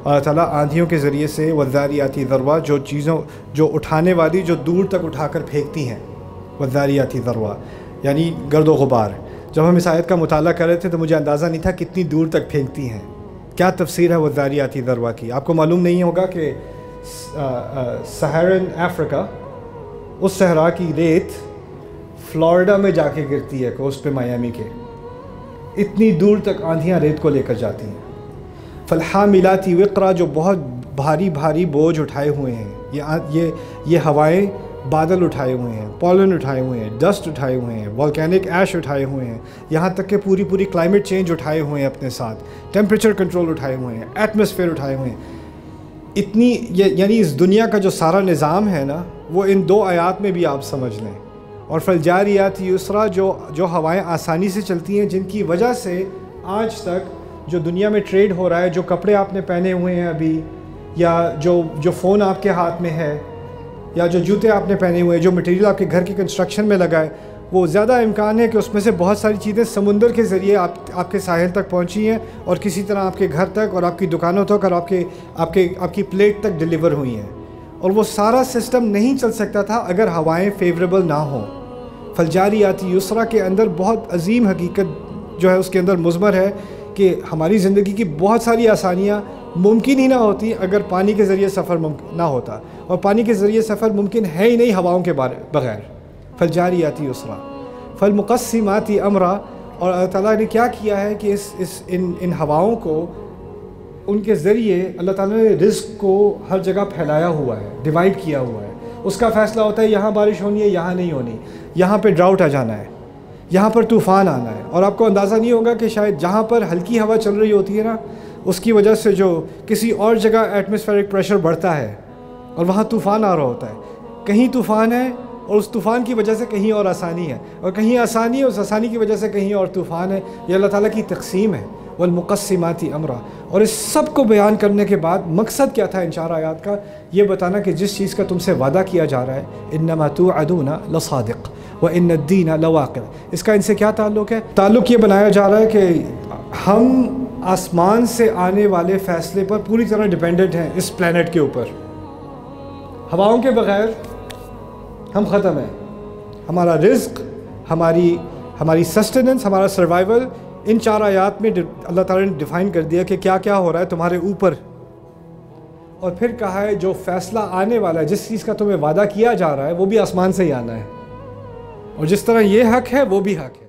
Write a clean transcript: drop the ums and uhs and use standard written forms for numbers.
اللہ تعالیٰ آندھیوں کے ذریعے سے والذاریاتی ذروا جو اٹھانے والی جو دور تک اٹھا کر پھینکتی ہیں، والذاریاتی ذروا یعنی گرد و غبار. جب ہم اس آیت کا مطالعہ کر رہے تھے تو مجھے اندازہ نہیں تھا کتنی دور تک پھینکتی ہیں. کیا تفسیر ہے والذاریاتی ذروا کی؟ آپ کو معلوم نہیں ہوگا کہ سہارن افریقہ، اس صحرا کی ریت فلوریڈا میں جا کے گرتی ہے، کوسٹ پہ میامی کے. اتنی دور تک آندھیاں ریت کو لے کر جاتی ہیں. فالحاملاتی وقرا، جو بہت بھاری بھاری بوجھ اٹھائے ہوئے ہیں. یہ ہوائیں بادل اٹھائے ہوئے ہیں، پالن اٹھائے ہوئے ہیں، ڈسٹ اٹھائے ہوئے ہیں، والکینک ایش اٹھائے ہوئے ہیں، یہاں تک کہ پوری کلائمیٹ چینج اٹھائے ہوئے ہیں اپنے ساتھ، ٹیمپریچر کنٹرول اٹھائے ہوئے ہیں، ایٹماسفیئر اٹھائے ہوئے ہیں. یعنی اس دنیا کا جو سارا نظام ہے نا، وہ ان دو آیات میں بھی آپ سمجھ لیں. اور فالجاریات یسرا، جو ہوائیں آسانی سے چلتی ہیں، جن کی وجہ سے آج تک جو دنیا میں ٹریڈ ہو رہا ہے، جو کپڑے آپ نے پہنے ہوئے ہیں ابھی، یا جو فون آپ کے ہاتھ میں ہے، یا جو جوتے آپ نے پہنے ہوئے ہیں، جو مٹیریل آپ کے گھر کی کنسٹرکشن میں لگا ہے، وہ زیادہ امکان ہے کہ اس میں سے بہت ساری چیزیں سمندر کے ذریعے آپ کے ساحل تک پہنچی ہیں اور کسی طرح آپ کے گھر تک اور آپ کی دکانوں تک اور آپ کی پلیٹ تک ڈیلیور ہوئی ہیں. اور وہ سارا سسٹم نہیں چل سکتا تھا اگر ہوائیں فیوریبل نہ ہوں. فالجاریاتی یسرا کے اندر بہت عظیم حقیقت جو ہے اس کے اندر مضمر ہے کہ ہماری زندگی کی بہت ساری آسانیاں ممکن ہی نہ ہوتی اگر پانی کے ذریعے سفر نہ ہوتا، اور پانی کے ذریعے سفر ممکن ہے ہی نہیں ہواؤں کے بغیر. فالجاریاتی یسرا فالمقسماتی امرا. اور اللہ تعالیٰ نے کیا کیا ہے کہ ان ہواؤں کو، ان کے ذریعے اللہ تعالیٰ نے رزق کو ہر جگہ پھیلایا ہوا ہے، ڈیوائیڈ کیا ہوا ہے. اس کا فیصلہ ہوتا ہے یہاں بارش ہونی ہے، یہاں نہیں ہونی، یہاں پہ ڈراؤٹ آ جانا ہے، یہاں پر طوفان آنا ہے. اور آپ کو اندازہ نہیں ہوگا کہ شاید جہاں پر ہلکی ہوا چل رہی ہوتی ہے نا، اس کی وجہ سے جو کسی اور جگہ ایٹماسفیرک پریشر بڑھتا ہے اور وہاں طوفان آ رہا ہوتا ہے. کہیں طوفان ہے اور اس طوفان کی وجہ سے کہیں اور آسانی ہے، اور کہیں آسانی ہے، اس آسانی کی وجہ سے کہیں اور طوفان ہے. یہ اللہ تعالیٰ کی تقسیم ہے. والمقسماتی امرا. اور اس سب کو بیان کرنے کے بعد مقصد کیا تھا ان 4 آیات کا؟ یہ بتانا کہ جس چیز کا تم سے وعدہ کیا جا رہا ہے، انما توعدون لصادق وان الدین لواقع، اس کا ان سے کیا تعلق ہے؟ تعلق یہ بنایا جا رہا ہے کہ ہم آسمان سے آنے والے فیصلے پر پوری طرح ڈیپینڈنٹ ہیں اس پلانٹ کے اوپر. ہواؤں کے بغیر ہم ختم ہیں. ہمارا رزق، ہماری سسٹیننس، ہمارا سروائیول، ان 4 آیات میں اللہ تعالیٰ نے ڈیفائن کر دیا کہ کیا کیا ہو رہا ہے تمہارے اوپر. اور پھر کہا ہے جو فیصلہ آنے والا ہے، جس چیز کا تمہیں وعدہ کیا جا رہا ہے، وہ بھی آسمان سے ہی آنا ہے. اور جس طرح یہ حق ہے وہ بھی حق ہے.